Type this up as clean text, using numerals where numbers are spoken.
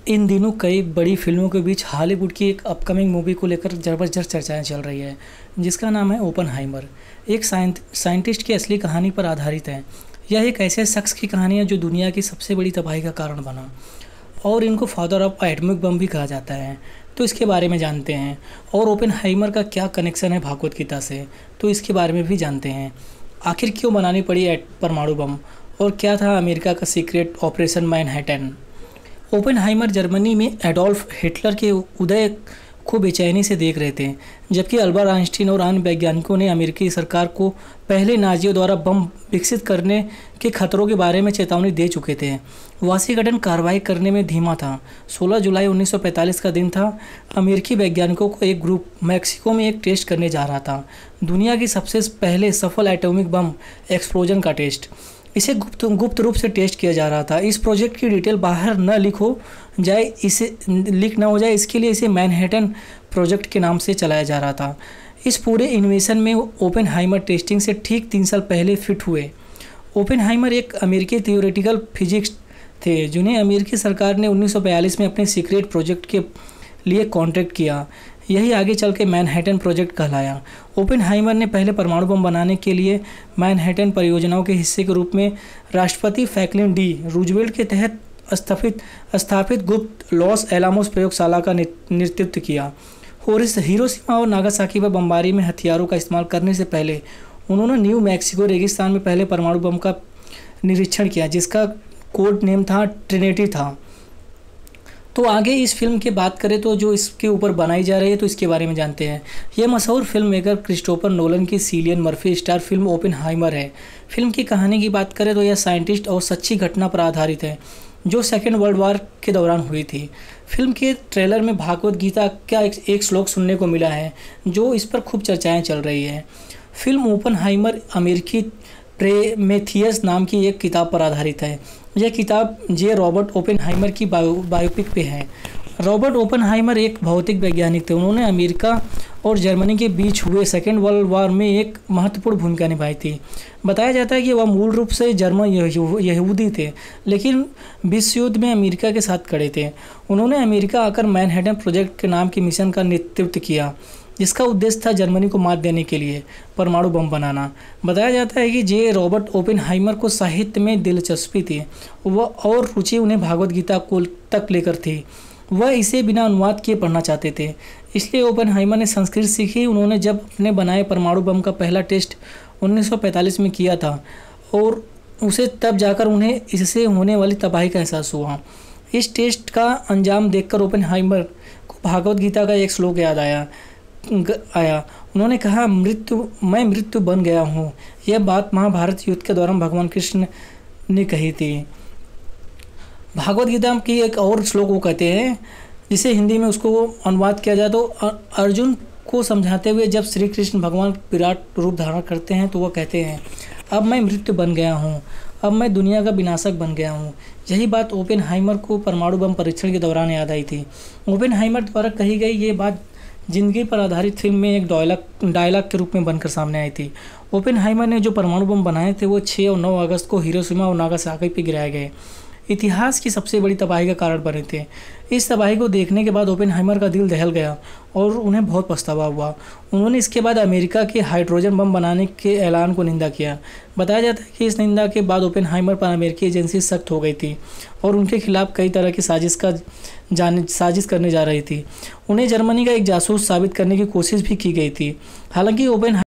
इन दिनों कई बड़ी फिल्मों के बीच हॉलीवुड की एक अपकमिंग मूवी को लेकर ज़बरदस्त चर्चाएं चल रही है, जिसका नाम है ओपनहाइमर। एक साइंटिस्ट की असली कहानी पर आधारित है। यह एक ऐसे शख्स की कहानी है जो दुनिया की सबसे बड़ी तबाही का कारण बना, और इनको फादर ऑफ एटॉमिक बम भी कहा जाता है। तो इसके बारे में जानते हैं। और ओपनहाइमर का क्या कनेक्शन है भागवत गीता से, तो इसके बारे में भी जानते हैं। आखिर क्यों बनानी पड़ी परमाणु बम, और क्या था अमेरिका का secret operation Manhattan. Oppenheimer Germany में एडोल्फ हिटलर के उदय को बेचैनी से देख रहे थे, जबकि अल्बर्ट आइंस्टीन और अन्य वैज्ञानिकों ने अमेरिकी सरकार को पहले नाजियों द्वारा बम विकसित करने के खतरों के बारे में चेतावनी दे चुके थे। वाशिंगटन कार्रवाई करने में धीमा था। 16 जुलाई 1945 का दिन था। अमेरिकी वैज्ञानिकों को एक ग्रुप मैक्सिको में एक टेस्ट करने जा रहा था, दुनिया की सबसे पहले सफल एटॉमिक बम एक्सप्लोजन का टेस्ट। इसे गुप्त रूप से टेस्ट किया जा रहा था। इस प्रोजेक्ट की डिटेल बाहर न लीक हो जाए, इसके लिए इसे मैनहट्टन प्रोजेक्ट के नाम से चलाया जा रहा था। इस पूरे इन्वेंशन में ओपेनहाइमर टेस्टिंग से ठीक 3 साल पहले फिट हुए। ओपेनहाइमर एक अमेरिकी थियोरेटिकल फिजिक्स थे, जिन्हें अमेरिकी सरकार ने 1942 में अपने सीक्रेट प्रोजेक्ट के लिए कॉन्ट्रैक्ट किया। यही आगे चल के मैनहट्टन प्रोजेक्ट कहलाया। ओपेनहाइमर ने पहले परमाणु बम बनाने के लिए मैनहट्टन परियोजनाओं के हिस्से के रूप में राष्ट्रपति फ्रैंकलिन डी रूजवेल्ट के तहत स्थापित गुप्त लॉस एलामोस प्रयोगशाला का नेतृत्व किया। हिरोशिमा और नागासाकी पर बमबारी में हथियारों का इस्तेमाल करने से पहले उन्होंने न्यू मैक्सिको रेगिस्तान में पहले परमाणु बम का निरीक्षण किया, जिसका कोड नेम था ट्रिनिटी था। तो आगे इस फिल्म की बात करें तो जो इसके ऊपर बनाई जा रही है, तो इसके बारे में जानते हैं। यह मशहूर फिल्म मेकर क्रिस्टोफर नोलन की Cillian Murphy star film Oppenheimer है। फिल्म की कहानी की बात करें तो यह साइंटिस्ट और सच्ची घटना पर आधारित है, जो सेकेंड वर्ल्ड वॉर के दौरान हुई थी। फिल्म के ट्रेलर में भागवत गीता का एक श्लोक सुनने को मिला है, जो इस पर खूब चर्चाएँ चल रही है। फिल्म ओपेनहाइमर अमेरिकी प्रोमेथियस नाम की एक किताब पर आधारित है। यह किताब रॉबर्ट ओपेनहाइमर की बायोपिक पे है। रॉबर्ट ओपेनहाइमर एक भौतिक वैज्ञानिक थे। उन्होंने अमेरिका और जर्मनी के बीच हुए सेकेंड वर्ल्ड वॉर में एक महत्वपूर्ण भूमिका निभाई थी। बताया जाता है कि वह मूल रूप से जर्मन यहूदी थे, लेकिन विश्व युद्ध में अमेरिका के साथ खड़े थे। उन्होंने अमेरिका आकर मैनहट्टन प्रोजेक्ट के नाम के मिशन का नेतृत्व किया, जिसका उद्देश्य था जर्मनी को मात देने के लिए परमाणु बम बनाना। बताया जाता है कि रॉबर्ट ओपेनहाइमर को साहित्य में दिलचस्पी थी और रुचि उन्हें भागवत गीता को तक लेकर थी। वह इसे बिना अनुवाद किए पढ़ना चाहते थे, इसलिए ओपेनहाइमर ने संस्कृत सीखी। उन्होंने जब अपने बनाए परमाणु बम का पहला टेस्ट 1945 में किया था, और उसे तब जाकर उन्हें इससे होने वाली तबाही का एहसास हुआ। इस टेस्ट का अंजाम देखकर ओपेनहाइमर को भागवत गीता का एक श्लोक याद आया। उन्होंने कहा, मैं मृत्यु बन गया हूँ। यह बात महाभारत युद्ध के दौरान भगवान कृष्ण ने कही थी। भागवत गीता की एक और श्लोक वो कहते हैं, जिसे हिंदी में उसको अनुवाद किया जाए तो अर्जुन को समझाते हुए जब श्री कृष्ण भगवान विराट रूप धारण करते हैं, तो वह कहते हैं, अब मैं मृत्यु बन गया हूँ, अब मैं दुनिया का विनाशक बन गया हूँ। यही बात ओपेनहाइमर को परमाणु बम परीक्षण के दौरान याद आई थी। ओपेनहाइमर द्वारा कही गई ये बात जिंदगी पर आधारित फिल्म में एक डायलॉग के रूप में बनकर सामने आई थी। ओपेनहाइमर ने जो परमाणु बम बनाए थे, वो 6 और 9 अगस्त को हिरोशिमा और नागासाकी पर गिराए गए। इतिहास की सबसे बड़ी तबाही का कारण बने थे। इस तबाही को देखने के बाद ओपेनहाइमर का दिल दहल गया और उन्हें बहुत पछतावा हुआ। उन्होंने इसके बाद अमेरिका के हाइड्रोजन बम बनाने के ऐलान को निंदा किया। बताया जाता है कि इस निंदा के बाद ओपेनहाइमर पर अमेरिकी एजेंसी सख्त हो गई थी और उनके खिलाफ कई तरह की साजिश करने जा रही थी। उन्हें जर्मनी का एक जासूस साबित करने की कोशिश भी की गई थी। हालांकि